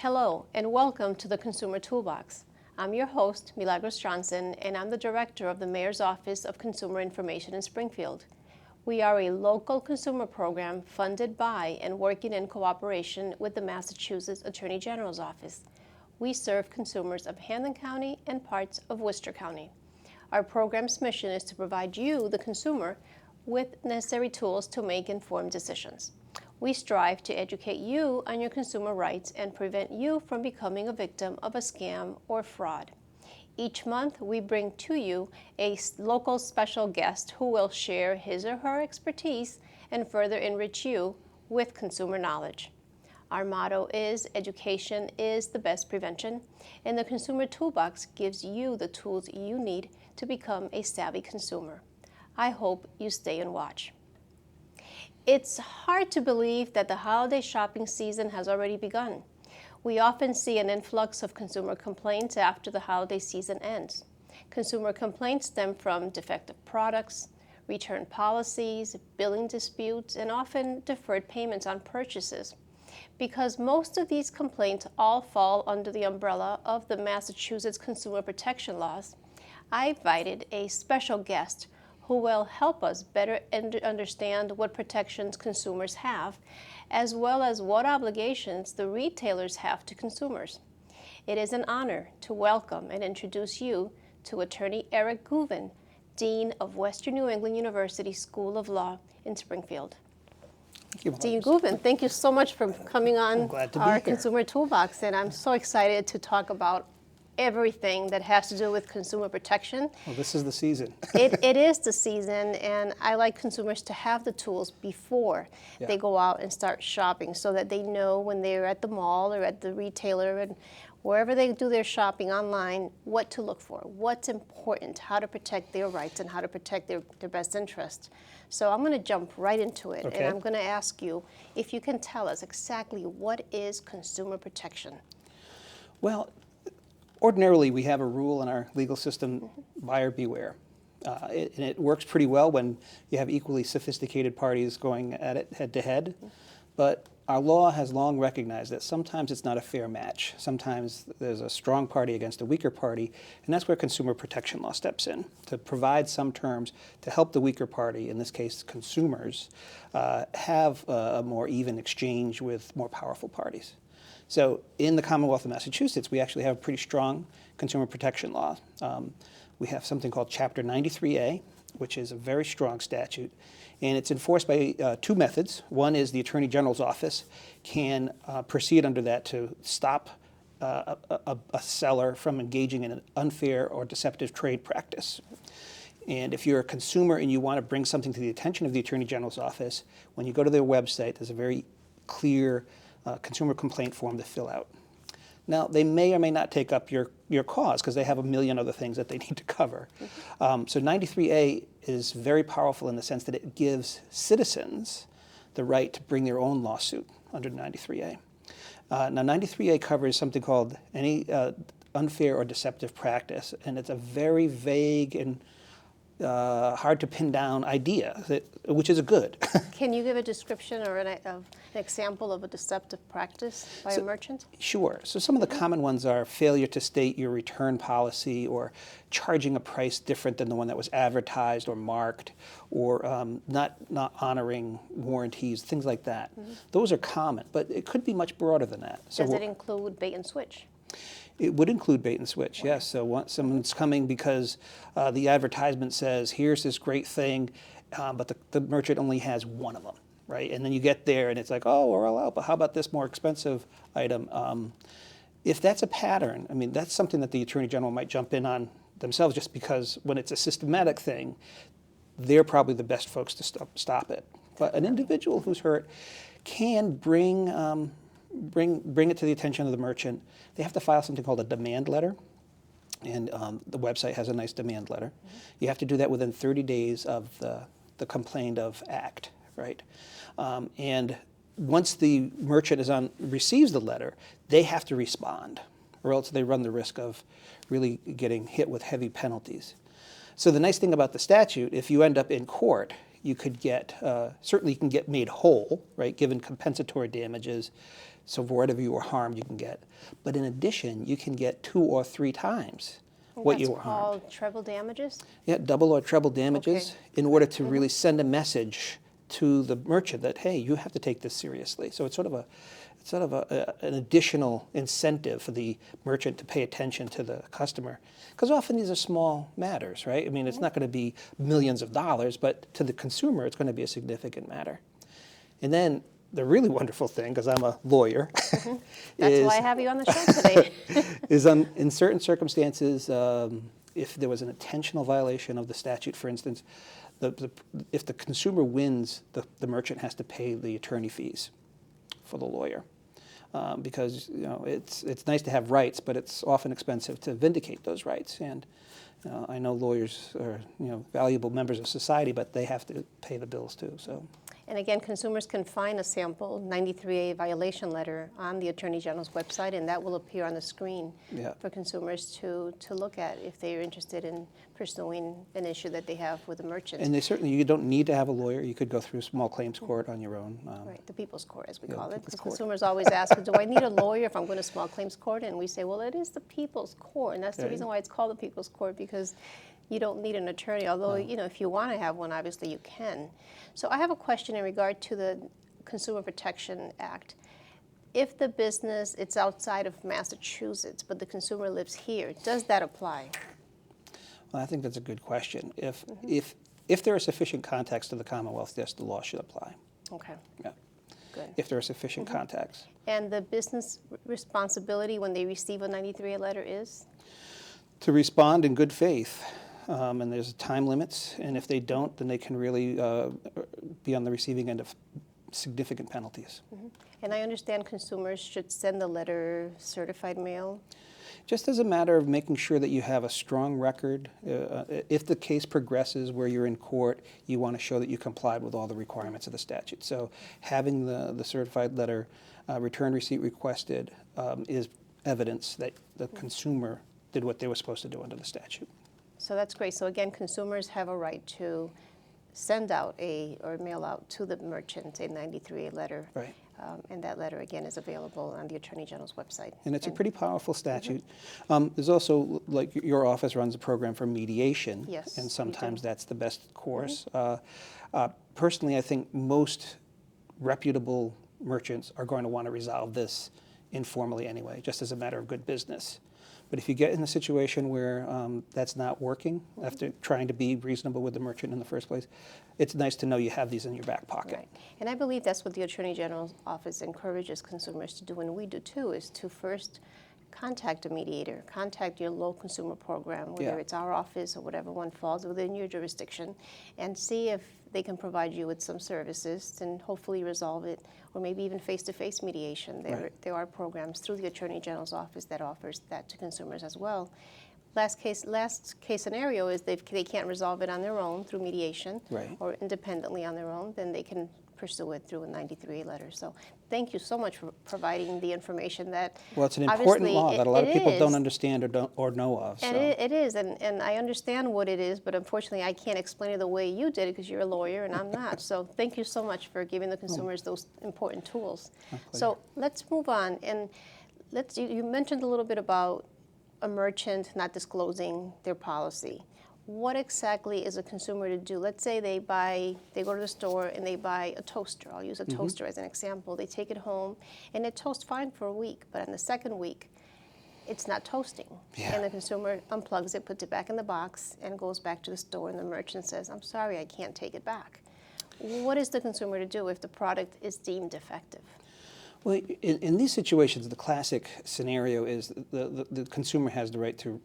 Hello, and welcome to the Consumer Toolbox. I'm your host, Milagros Johnson, and I'm the director of the Mayor's Office of Consumer Information in Springfield. We are a local consumer program funded by and working in cooperation with the Massachusetts Attorney General's Office. We serve consumers of Hampden County and parts of Worcester County. Our program's mission is to provide you, the consumer, with necessary tools to make informed decisions. We strive to educate you on your consumer rights and prevent you from becoming a victim of a scam or fraud. Each month, we bring to you a local special guest who will share his or her expertise and further enrich you with consumer knowledge. Our motto is, education is the best prevention, and the Consumer Toolbox gives you the tools you need to become a savvy consumer. I hope you stay and watch. It's hard to believe that the holiday shopping season has already begun. We often see an influx of consumer complaints after the holiday season ends. Consumer complaints stem from defective products, return policies, billing disputes, and often deferred payments on purchases. Because most of these complaints all fall under the umbrella of the Massachusetts Consumer Protection Laws, I invited a special guest who will help us better understand what protections consumers have, as well as what obligations the retailers have to consumers. It is an honor to welcome and introduce you to Attorney Eric Gouvin, Dean of Western New England University School of Law in Springfield. Thank you, Dean Gouvin, thank you so much for coming on our Consumer Toolbox, and I'm so excited to talk about everything that has to do with consumer protection. Well, this is the season. It is the season, and I like consumers to have the tools before they go out and start shopping so that they know when they're at the mall or at the retailer and wherever they do their shopping online, what to look for, what's important, how to protect their rights, and how to protect their best interest. So I'm going to jump right into it, and I'm going to ask you if you can tell us exactly what is consumer protection. Well, ordinarily, we have a rule in our legal system, buyer beware. And it works pretty well when you have equally sophisticated parties going at it head to head. But our law has long recognized that sometimes it's not a fair match. Sometimes there's a strong party against a weaker party, and that's where consumer protection law steps in, to provide some terms to help the weaker party, in this case consumers, have a more even exchange with more powerful parties. So in the Commonwealth of Massachusetts, we actually have a pretty strong consumer protection law. We have something called Chapter 93A, which is a very strong statute, and it's enforced by two methods. One is the Attorney General's Office can proceed under that to stop a seller from engaging in an unfair or deceptive trade practice. And if you're a consumer and you want to bring something to the attention of the Attorney General's Office, when you go to their website, there's a very clear consumer complaint form to fill out. Now, they may or may not take up your cause because they have a million other things that they need to cover. So 93A is very powerful in the sense that it gives citizens the right to bring their own lawsuit under 93A. Now, 93A covers something called any unfair or deceptive practice, and it's a very vague and hard to pin down idea, which is a good. Can you give a description or an example of a deceptive practice by a merchant? Sure. So some of the common ones are failure to state your return policy, or charging a price different than the one that was advertised or marked, or not honoring warranties, things like that. Those are common, but it could be much broader than that. So does it include bait and switch? It would include bait and switch, yes. So someone's coming because the advertisement says, here's this great thing, but the merchant only has one of them, right? And then you get there and it's like, oh, we're all out, but how about this more expensive item? If that's a pattern, I mean, that's something that the Attorney General might jump in on themselves, just because when it's a systematic thing, they're probably the best folks to stop it. But an individual who's hurt can bring it to the attention of the merchant. They have to file something called a demand letter, and the website has a nice demand letter. You have to do that within 30 days of the complained of act, right? And once the merchant receives the letter, they have to respond, or else they run the risk of really getting hit with heavy penalties. So the nice thing about the statute, if you end up in court, you could get, certainly you can get made whole, right, given compensatory damages. So for whatever you were harmed, you can get. But in addition, you can get 2 or 3 times what you were harmed. That's called treble damages? Yeah, double or treble damages in order to really send a message to the merchant that, hey, you have to take this seriously. So it's sort of an additional incentive for the merchant to pay attention to the customer. Because often these are small matters, right? I mean, it's not going to be millions of dollars, but to the consumer, it's going to be a significant matter. And then the really wonderful thing, because I'm a lawyer, That's why I have you on the show today. is in certain circumstances, if there was an intentional violation of the statute, for instance, if the consumer wins, the merchant has to pay the attorney fees for the lawyer. Because it's nice to have rights, but it's often expensive to vindicate those rights. And I know lawyers are valuable members of society, but they have to pay the bills too. So. And again, consumers can find a sample 93A violation letter on the Attorney General's website, and that will appear on the screen for consumers to look at if they're interested in pursuing an issue that they have with a merchant. And you don't need to have a lawyer. You could go through small claims court on your own. Right, the People's Court, as we call it. Because consumers always ask, do I need a lawyer if I'm going to small claims court? And we say, well, it is the People's Court, and that's the reason why it's called the People's Court, because you don't need an attorney, although, if you want to have one, obviously you can. So I have a question in regard to the Consumer Protection Act. If the business, it's outside of Massachusetts, but the consumer lives here, does that apply? Well, I think that's a good question. If there are sufficient contacts to the Commonwealth, yes, the law should apply. Okay. Yeah. Good. If there are sufficient contacts. And the business responsibility when they receive a 93A letter is? To respond in good faith. And there's time limits, and if they don't, then they can really be on the receiving end of significant penalties. And I understand consumers should send the letter certified mail? Just as a matter of making sure that you have a strong record. If the case progresses where you're in court, you want to show that you complied with all the requirements of the statute. So having the certified letter, return receipt requested, is evidence that the consumer did what they were supposed to do under the statute. So that's great. So again, consumers have a right to send out or mail out to the merchant a 93A letter. Right. And that letter, again, is available on the Attorney General's website. And it's a pretty powerful statute. There's also, like your office runs a program for mediation. Yes, and sometimes that's the best course. Personally, I think most reputable merchants are going to want to resolve this informally anyway, just as a matter of good business. But if you get in a situation where that's not working, after trying to be reasonable with the merchant in the first place, it's nice to know you have these in your back pocket. Right. And I believe that's what the Attorney General's office encourages consumers to do, and we do too, is to first contact a mediator, contact your local consumer program, whether it's our office or whatever one falls within your jurisdiction, and see if they can provide you with some services and hopefully resolve it, or maybe even face-to-face mediation. There are programs through the Attorney General's office that offers that to consumers as well. Last case scenario is they can't resolve it on their own through mediation or independently on their own, then they can pursue it through a 93 letter. So thank you so much for providing the information that well, it's an important law that a lot of people don't understand or know of. And it is, and I understand what it is, but unfortunately I can't explain it the way you did it because you're a lawyer and I'm not. So thank you so much for giving the consumers those important tools. So let's move on, and you mentioned a little bit about a merchant not disclosing their policy. What exactly is a consumer to do? Let's say they go to the store and they buy a toaster. I'll use a toaster as an example. They take it home and it toasts fine for a week, but on the second week, it's not toasting. And the consumer unplugs it, puts it back in the box, and goes back to the store, and the merchant says, I'm sorry, I can't take it back. What is the consumer to do if the product is deemed defective? Well, in these situations, the classic scenario is the consumer has the right to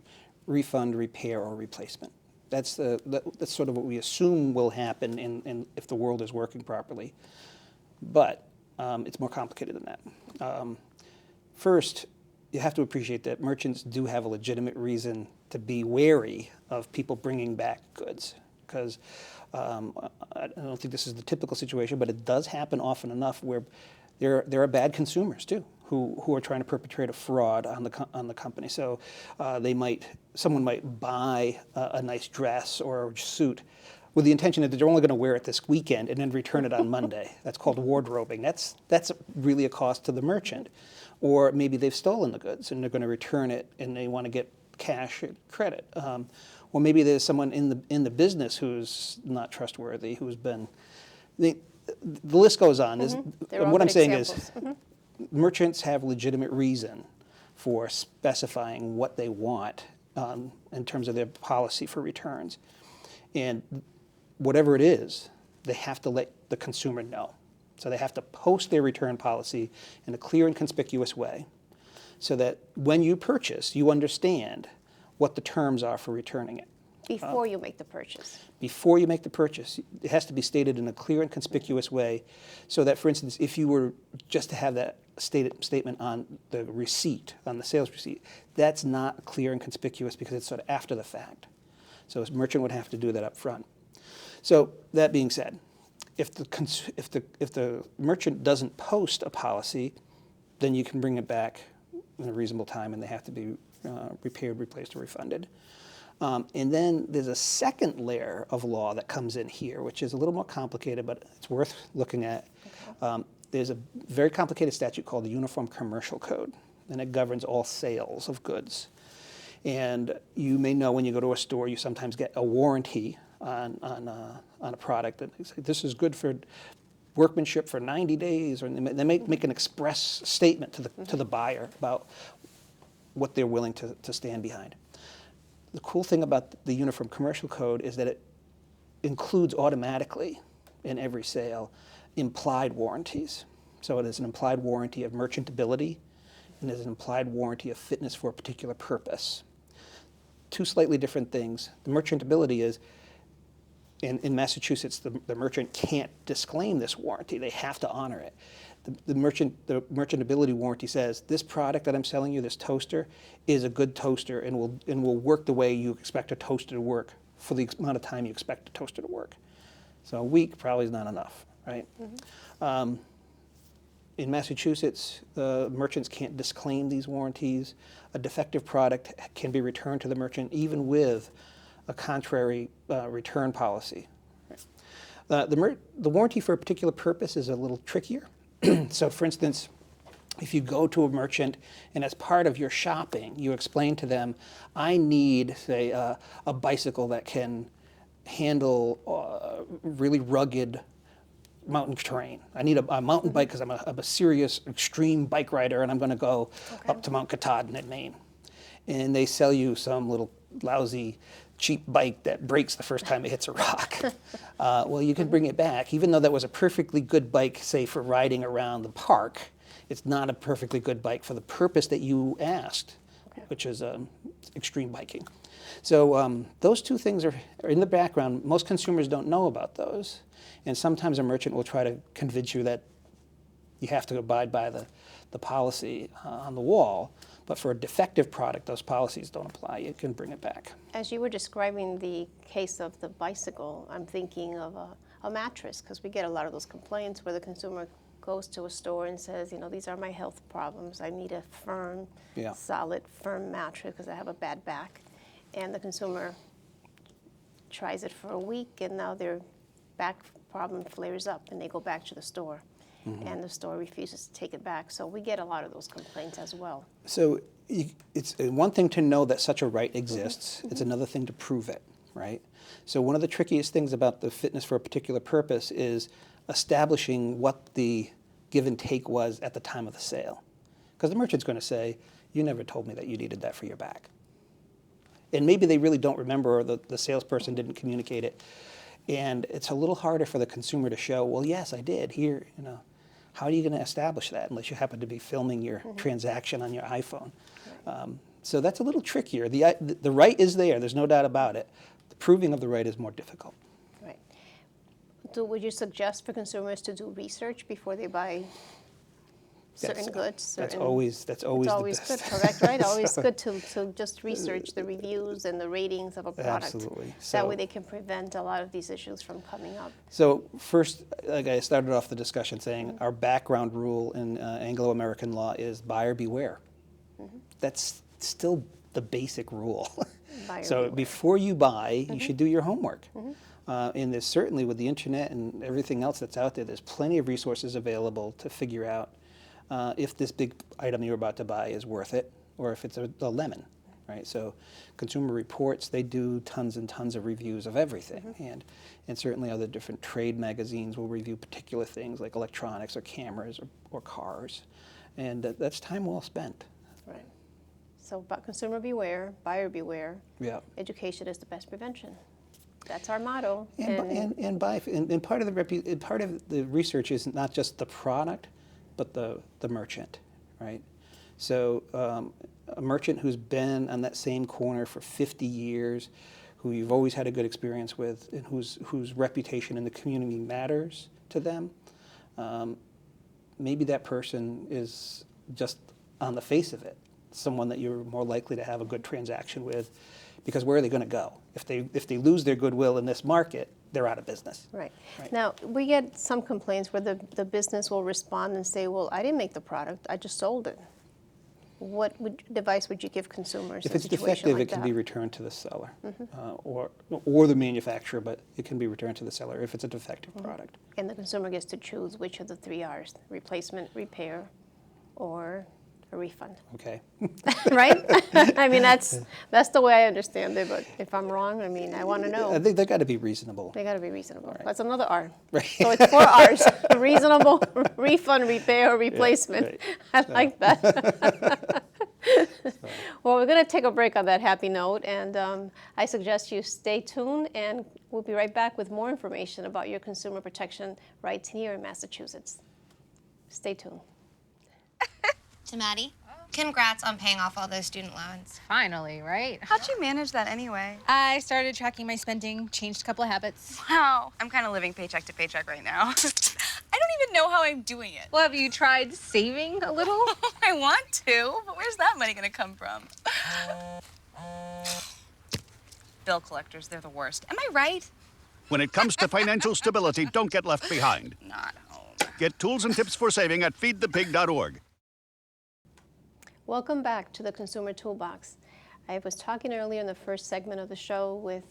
refund, repair, or replacement. That's sort of what we assume will happen if the world is working properly. But it's more complicated than that. First, you have to appreciate that merchants do have a legitimate reason to be wary of people bringing back goods. Because I don't think this is the typical situation, but it does happen often enough where there are bad consumers too, who are trying to perpetrate a fraud on the company. So someone might buy a nice dress or suit with the intention that they're only going to wear it this weekend and then return it on Monday. That's called wardrobing. That's really a cost to the merchant. Or maybe they've stolen the goods and they're going to return it and they want to get cash credit. Or maybe there's someone in the business who's not trustworthy, who's been, the list goes on. Mm-hmm. What I'm saying is merchants have legitimate reason for specifying what they want in terms of their policy for returns. And whatever it is, they have to let the consumer know. So they have to post their return policy in a clear and conspicuous way so that when you purchase, you understand what the terms are for returning it. Before you make the purchase. Before you make the purchase, it has to be stated in a clear and conspicuous way so that, for instance, if you were just to have that statement on the receipt, on the sales receipt, that's not clear and conspicuous because it's sort of after the fact. So a merchant would have to do that up front. So that being said, if the merchant doesn't post a policy, then you can bring it back in a reasonable time and they have to be repaired, replaced, or refunded. And then there's a second layer of law that comes in here, which is a little more complicated, but it's worth looking at. Okay. There's a very complicated statute called the Uniform Commercial Code, and it governs all sales of goods. And you may know when you go to a store, you sometimes get a warranty on a product that they say, this is good for workmanship for 90 days, or they make an express statement to the buyer about what they're willing to stand behind. The cool thing about the Uniform Commercial Code is that it includes automatically in every sale implied warranties. So it is an implied warranty of merchantability and there's an implied warranty of fitness for a particular purpose. Two slightly different things. The merchantability is, in Massachusetts, the merchant can't disclaim this warranty. They have to honor it. The merchantability warranty says, this product that I'm selling you, this toaster, is a good toaster and will work the way you expect a toaster to work for the amount of time you expect a toaster to work. So a week probably is not enough, right? Mm-hmm. In Massachusetts, the merchants can't disclaim these warranties. A defective product can be returned to the merchant even with a contrary return policy. The warranty for a particular purpose is a little trickier. So for instance, if you go to a merchant and as part of your shopping, you explain to them, I need, say, a bicycle that can handle really rugged mountain terrain. I need a mountain bike because I'm a serious extreme bike rider and I'm going to go up to Mount Katahdin in Maine. And they sell you some little lousy cheap bike that breaks the first time it hits a rock. Well, you can bring it back. Even though that was a perfectly good bike, say, for riding around the park, it's not a perfectly good bike for the purpose that you asked, which is extreme biking. So those two things are in the background. Most consumers don't know about those. And sometimes a merchant will try to convince you that you have to abide by the policy on the wall. But for a defective product, those policies don't apply. You can bring it back. As you were describing the case of the bicycle, I'm thinking of a mattress, because we get a lot of those complaints where the consumer goes to a store and says, you know, these are my health problems. I need a firm, solid, firm mattress because I have a bad back. And the consumer tries it for a week, and now their back problem flares up, and they go back to the store. Mm-hmm. And the store refuses to take it back. So we get a lot of those complaints as well. So it's one thing to know that such a right exists. Mm-hmm. It's another thing to prove it, right? So one of the trickiest things about the fitness for a particular purpose is establishing what the give and take was at the time of the sale. Because the merchant's going to say, you never told me that you needed that for your back. And maybe they really don't remember, or the salesperson didn't communicate it. And it's a little harder for the consumer to show, well, yes, I did. Here, you know. How are you going to establish that unless you happen to be filming your transaction on your iPhone? Right. So that's a little trickier. The right is there. There's no doubt about it. The proving of the right is more difficult. Right. Would you suggest for consumers to do research before they buy certain goods? That's always it's the always best. good, correct? Right. Always good to just research the reviews and the ratings of a product. Absolutely. That way they can prevent a lot of these issues from coming up. So first, like I started off the discussion saying, our background rule in Anglo-American law is buyer beware. Mm-hmm. That's still the basic rule. So before you buy, you should do your homework. Mm-hmm. And there's certainly, with the internet and everything else that's out there, there's plenty of resources available to figure out if this big item you're about to buy is worth it, or if it's a lemon, right? So Consumer Reports, they do tons and tons of reviews of everything. And certainly other different trade magazines will review particular things like electronics or cameras or cars. And that's time well spent. Right. So, but consumer beware, buyer beware. Yeah. Education is the best prevention. That's our motto. And part of the research is not just the product, but the merchant, right? So a merchant who's been on that same corner for 50 years, who you've always had a good experience with, and whose reputation in the community matters to them, maybe that person is just on the face of it someone that you're more likely to have a good transaction with, because where are they going to go? If they lose their goodwill in this market, they're out of business. Right. Now, we get some complaints where the business will respond and say, well, I didn't make the product, I just sold it. What advice would you give consumers If in a it's situation defective, like it can that? be returned to the seller, or the manufacturer, but it can be returned to the seller if it's a defective product. And the consumer gets to choose which of the 3 R's: replacement, repair, or a refund. Okay. Right? I mean, that's the way I understand it, but if I'm wrong, I mean, I want to know. I think they got to be reasonable. They got to be reasonable. Right. That's another R. Right. So it's 4 R's: reasonable, refund, repair, or replacement. right. I like that. Well, we're going to take a break on that happy note, and I suggest you stay tuned, and we'll be right back with more information about your consumer protection rights here in Massachusetts. Stay tuned. To Maddie, congrats on paying off all those student loans. Finally, right? How'd you manage that anyway? I started tracking my spending, changed a couple of habits. Wow, I'm kind of living paycheck to paycheck right now. I don't even know how I'm doing it. Well, have you tried saving a little? I want to, but where's that money gonna come from? Bill collectors, they're the worst. Am I right? When it comes to financial stability, don't get left behind. Not home. Get tools and tips for saving at feedthepig.org. Welcome back to the Consumer Toolbox. I was talking earlier in the first segment of the show with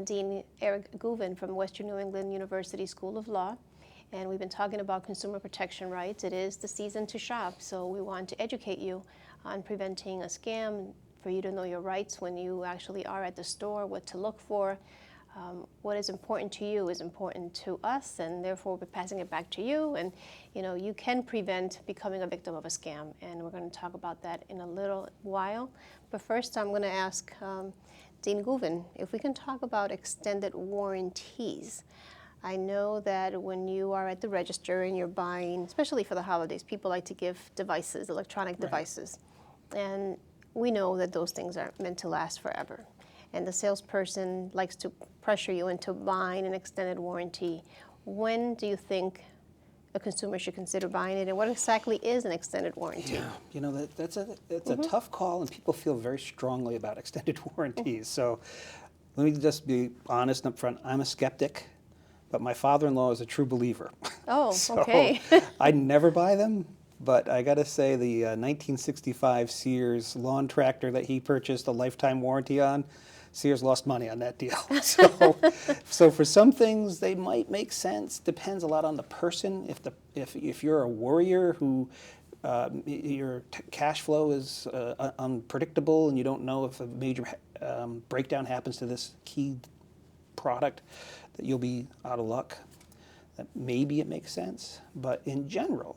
Dean Eric Gouvin from Western New England University School of Law, and we've been talking about consumer protection rights. It is the season to shop, so we want to educate you on preventing a scam, for you to know your rights when you actually are at the store, what to look for. What is important to you is important to us, and therefore we're passing it back to you. And you can prevent becoming a victim of a scam, and we're going to talk about that in a little while. But first, I'm going to ask Dean Gouvin if we can talk about extended warranties. I know that when you are at the register and you're buying, especially for the holidays, people like to give devices, electronic devices, and we know that those things aren't meant to last forever. And the salesperson likes to pressure you into buying an extended warranty. When do you think a consumer should consider buying it, and what exactly is an extended warranty? Yeah, that's a tough call, and people feel very strongly about extended warranties. So let me just be honest up front. I'm a skeptic, but my father-in-law is a true believer. Oh, So okay. I never buy them. But I got to say, the 1965 Sears lawn tractor that he purchased a lifetime warranty on, Sears lost money on that deal. So for some things, they might make sense. Depends a lot on the person. If you're a worrier who your cash flow is unpredictable and you don't know if a major breakdown happens to this key product, that you'll be out of luck, that maybe it makes sense. But in general,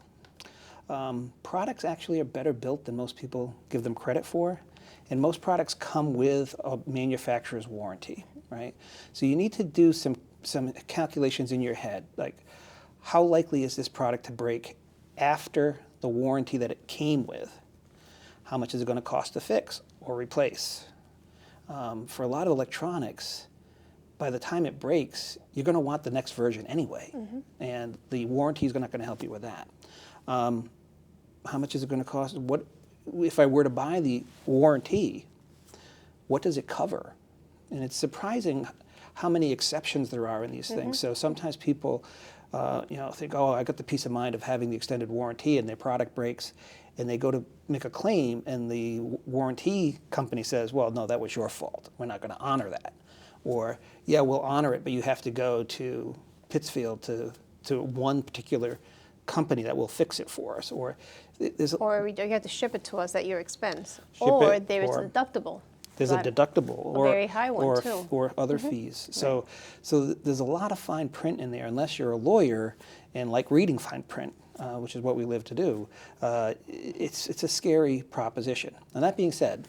products actually are better built than most people give them credit for, and most products come with a manufacturer's warranty, right? So you need to do some calculations in your head, like how likely is this product to break after the warranty that it came with? How much is it going to cost to fix or replace? For a lot of electronics, by the time it breaks, you're going to want the next version anyway, and the warranty is not going to help you with that. How much is it going to cost? What if I were to buy the warranty? What does it cover? And it's surprising how many exceptions there are in these things. So sometimes people, think, oh, I got the peace of mind of having the extended warranty, and their product breaks, and they go to make a claim, and the warranty company says, well, no, that was your fault. We're not going to honor that. or yeah, we'll honor it, but you have to go to Pittsfield to one particular company that will fix it for us, or there's Or you have to ship it to us at your expense. Ship Or it, there is or a deductible. there's a Right. deductible, or very high one, or, too. or other fees. So there's a lot of fine print in there. Unless you're a lawyer and like reading fine print, which is what we live to do, it's a scary proposition. And that being said,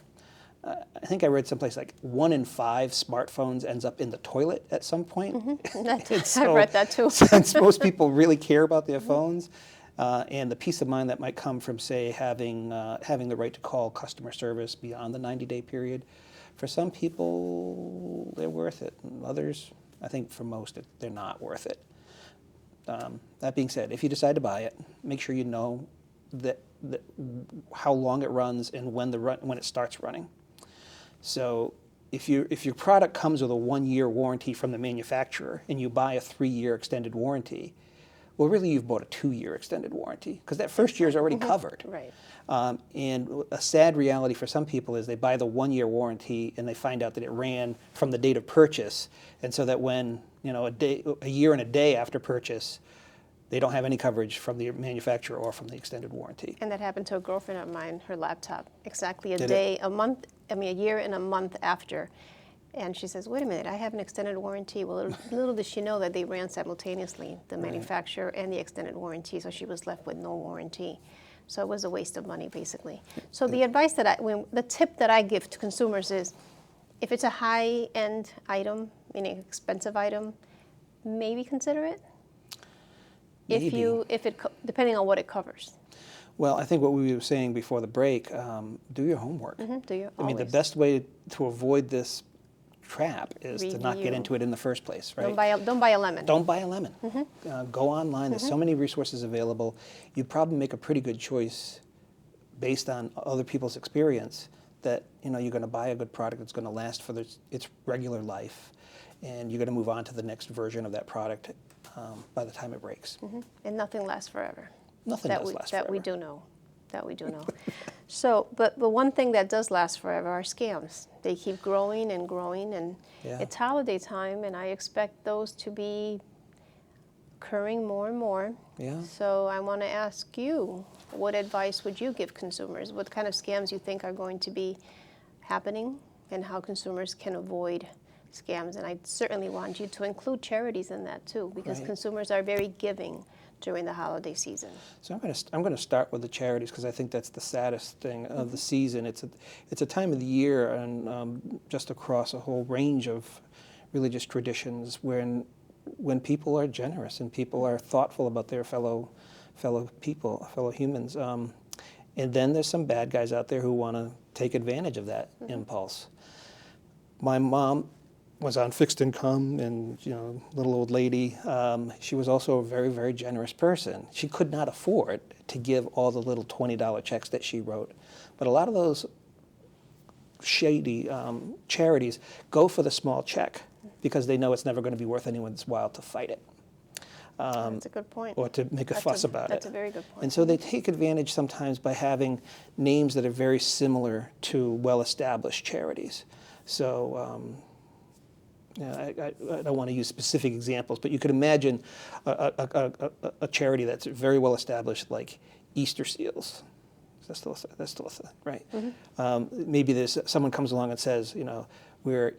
I think I read someplace like 1 in 5 smartphones ends up in the toilet at some point. I've read that too. Since most people really care about their phones, and the peace of mind that might come from, say, having the right to call customer service beyond the 90-day period, for some people, they're worth it. And others, I think for most, they're not worth it. That being said, if you decide to buy it, make sure you know that how long it runs and when it starts running. So if your product comes with a 1-year warranty from the manufacturer and you buy a 3-year extended warranty, well, really you've bought a 2-year extended warranty because that first year is already covered. Right. And a sad reality for some people is they buy the 1-year warranty and they find out that it ran from the date of purchase, and so that when a year and a day after purchase, they don't have any coverage from the manufacturer or from the extended warranty. And that happened to a girlfriend of mine, her laptop, exactly Did it? a year and a month after. And she says, wait a minute, I have an extended warranty. Well, little did she know that they ran simultaneously, the manufacturer and the extended warranty, so she was left with no warranty. So it was a waste of money, basically. So the advice the tip that I give to consumers is, if it's a high-end item, meaning expensive item, maybe consider it. Maybe. Depending on what it covers. Well, I think what we were saying before the break, do your homework. Do you? I mean, the Always. best way to avoid this trap is to not get Review. into it in the first place, right? Don't buy a lemon. Don't buy a lemon. Go online. There's so many resources available. You'd probably make a pretty good choice based on other people's experience that you're going to buy a good product that's going to last for its regular life, and you're going to move on to the next version of that product by the time it breaks. And nothing lasts forever. Nothing does last forever. That we do know. So, but the one thing that does last forever are scams. They keep growing and growing, and Yeah. it's holiday time, and I expect those to be occurring more and more. Yeah. So I want to ask you, what advice would you give consumers? What kind of scams you think are going to be happening, and how consumers can avoid scams? And I certainly want you to include charities in that too, because Right. consumers are very giving during the holiday season. So I'm going to start with the charities because I think that's the saddest thing of the season. It's a time of the year, and just across a whole range of religious traditions when people are generous and people are thoughtful about their fellow people, fellow humans. And then there's some bad guys out there who want to take advantage of that impulse. My mom was on fixed income, and little old lady. She was also a very, very generous person. She could not afford to give all the little $20 checks that she wrote, but a lot of those shady charities go for the small check because they know it's never going to be worth anyone's while to fight it. That's a good point. Or to make a fuss about it. That's a very good point. And so they take advantage sometimes by having names that are very similar to well-established charities. So I don't want to use specific examples, but you could imagine a charity that's very well-established, like Easter Seals. That's still a thing, right? Maybe someone comes along and says, we're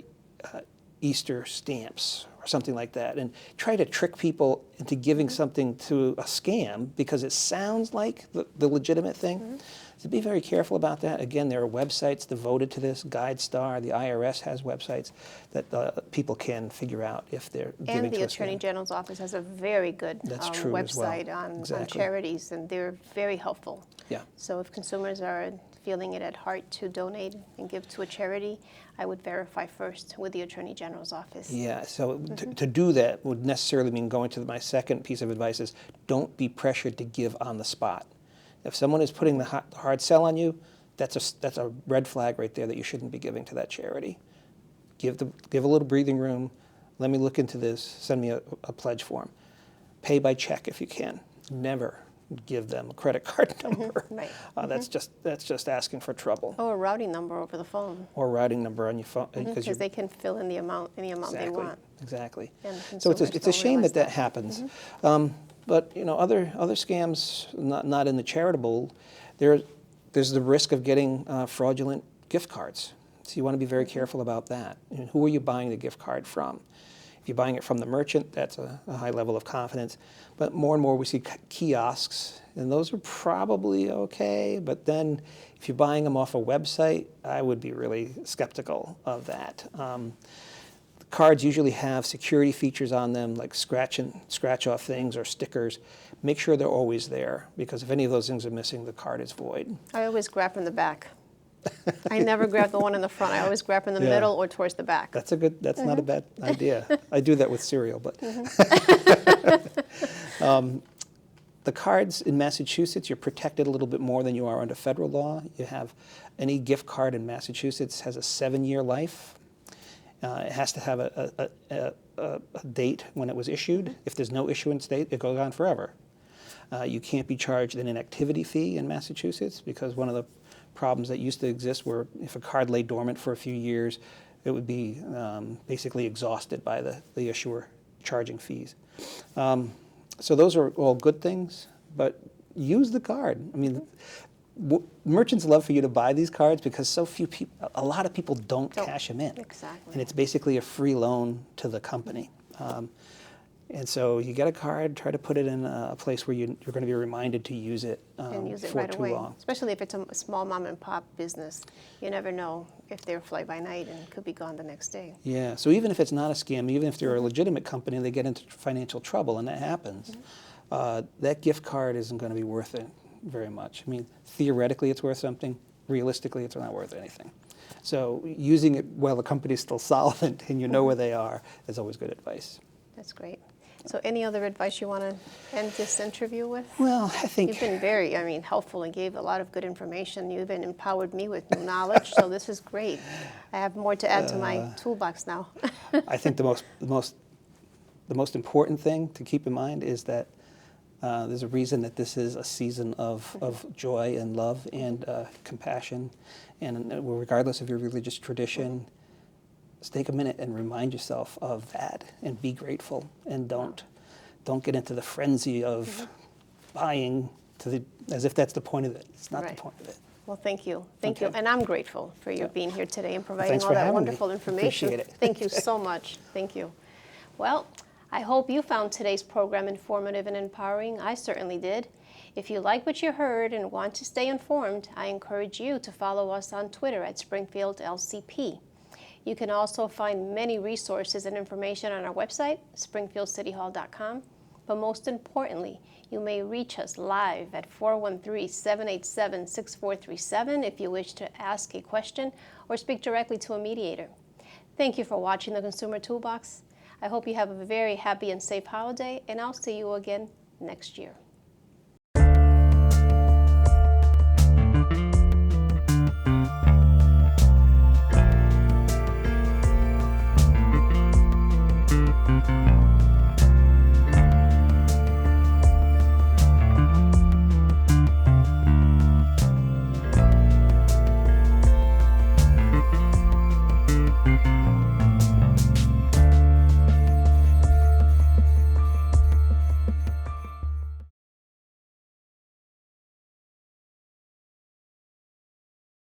Easter stamps or something like that, and try to trick people into giving something to a scam because it sounds like the legitimate thing. So be very careful about that. Again, there are websites devoted to this. GuideStar, the IRS has websites that people can figure out if they're giving And to the a Attorney scam. General's office has a very good That's true as well. website on Exactly. charities, and they're very helpful. Yeah. So if consumers are feeling it at heart to donate and give to a charity, I would verify first with the Attorney General's office. Yeah, so to do that would necessarily mean going to my second piece of advice is don't be pressured to give on the spot. If someone is putting the hard sell on you, that's a red flag right there that you shouldn't be giving to that charity. Give a little breathing room. Let me look into this. Send me a pledge form. Pay by check if you can. Never give them a credit card number. Right. That's just asking for trouble. Or a routing number over the phone, Or routing number on your phone because they can fill in the amount, any amount they want. Exactly. And the So it's consumers a don't shame realize that happens. But you know, other scams, not in the charitable, there's the risk of getting fraudulent gift cards. So you want to be very careful about that. And who are you buying the gift card from? If you're buying it from the merchant, that's a high level of confidence. But more and more we see kiosks, and those are probably okay. But then if you're buying them off a website, I would be really skeptical of that. Cards usually have security features on them, like scratch off things or stickers. Make sure they're always there, because if any of those things are missing, the card is void. I always grab from the back. I never grab the one in the front. I always grab from the Yeah. middle or towards the back. That's not a bad idea. I do that with cereal, but. The cards in Massachusetts, you're protected a little bit more than you are under federal law. You have any gift card in Massachusetts has a 7-year life. It has to have a date when it was issued. If there's no issuance date, it goes on forever. You can't be charged an inactivity fee in Massachusetts, because one of the problems that used to exist were if a card lay dormant for a few years, it would be basically exhausted by the issuer charging fees. So those are all good things, but use the card. I mean, merchants love for you to buy these cards because a lot of people don't cash them in. Exactly. And it's basically a free loan to the company. And so you get a card, try to put it in a place where you're going to be reminded to use it And use it for right too away, long. especially if it's a small mom and pop business. You never know if they're fly by night and could be gone the next day. Yeah, so even if it's not a scam, even if they're a legitimate company and they get into financial trouble, and that happens, that gift card isn't going to be worth it very much. I mean, theoretically it's worth something. Realistically, it's not worth anything. So using it while the company's still solvent and you know where they are is always good advice. That's great. So any other advice you want to end this interview with? Well, I think You've been very, helpful and gave a lot of good information. You've even empowered me with new knowledge, so this is great. I have more to add to my toolbox now. I think the most important thing to keep in mind is that there's a reason that this is a season of joy and love and compassion, and regardless of your religious tradition, just take a minute and remind yourself of that and be grateful, and don't get into the frenzy of buying as if that's the point of it. It's not Right. the point of it. Well, thank you. Thank you. Okay. And I'm grateful for your being here today and providing thanks all for that having me. wonderful information. Appreciate it. Thank you so much. Thank you. Well, I hope you found today's program informative and empowering. I certainly did. If you like what you heard and want to stay informed, I encourage you to follow us on Twitter at Springfield LCP. You can also find many resources and information on our website, springfieldcityhall.com. But most importantly, you may reach us live at 413-787-6437 if you wish to ask a question or speak directly to a mediator. Thank you for watching the Consumer Toolbox. I hope you have a very happy and safe holiday, and I'll see you again next year.